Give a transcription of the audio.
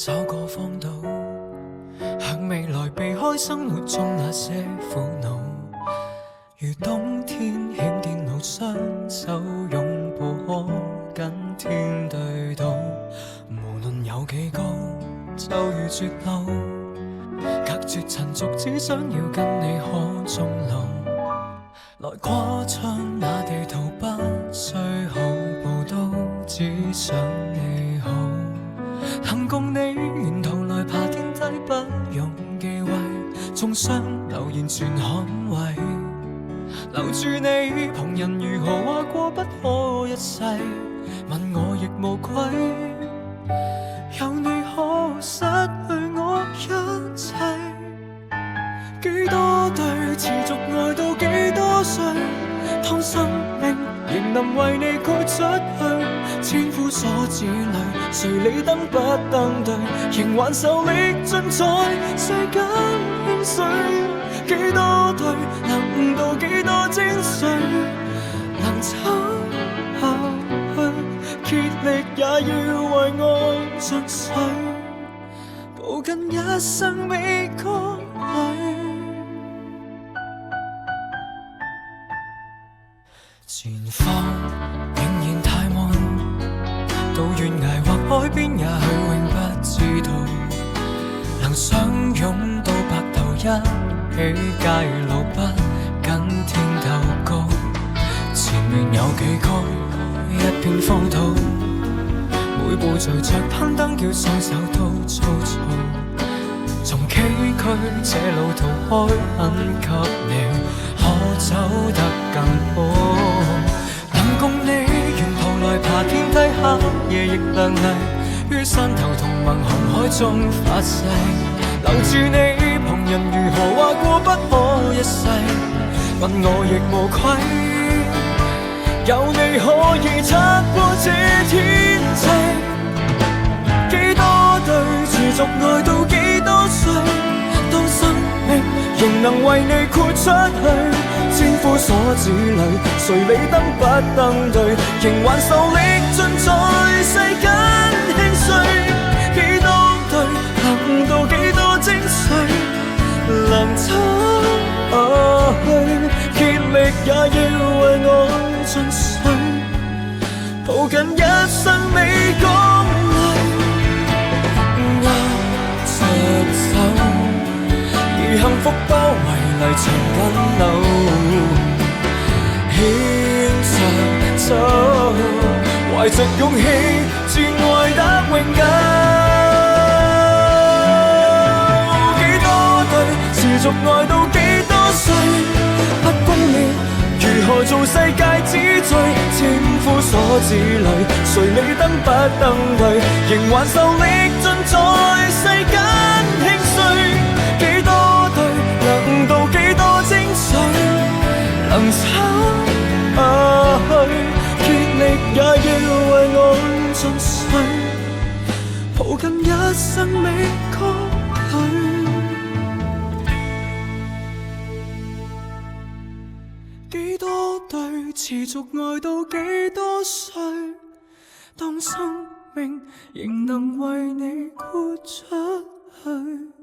找個荒島，向未來避開生活中那些苦惱。如冬天欠電腦雙手擁抱，可跟天對賭。無論有幾高，就如絕路，隔絕塵俗，只想要跟你可終老。來跨窗那地圖，不需好報都只想你好。能共你沿途來爬天梯，不用忌諱，中傷留言全捍衛。留住你，旁人如何話過不可一世，問我亦無愧。有你可失去我一切，幾多對持續愛到幾多歲，當生命仍能為你豁出去，千夫所指裏，誰理登不登對，仍還受力盡在世間輕碎。幾多對能到幾多精髓，能走下去，竭力也要為愛盡瘁，抱緊一生未乾淚。前方仍然太悶，到懸崖或海邊也許永不知道，能相擁到白頭，一起街路不跟天鬥高。前面有幾高，一片荒土，每步隨着攀登，叫雙手都粗糙。從崎嶇這路途開墾給你，可走得更好。能共你沿途來爬天梯，黑夜亦亮麗，於山頭同盟紅海中發誓。留住你，旁人如何話過不可一世，問我亦無愧。有你可以拆破這天際，幾多對持續愛到幾多歲，當生命仍能為你豁出去，千夫所指裏，誰理登不登對，仍還受力盡在世間輕碎。幾多對能到幾多精髓，能走下去，竭力也要為愛盡瘁，抱緊一生未乾淚。握着手，如幸福包圍泥牆緊樓，牽着手，懷着勇氣，自愛得永久。幾多對持續愛到幾多歲，不公義如何做世界之最，千夫所指裏，誰理登不登對，仍還受力盡在世間輕碎。幾多對能到幾多精髓，能走下去，竭力也要為愛盡瘁，抱緊一生未乾淚。幾多對持續愛到幾多歲，當生命仍能為你豁出去。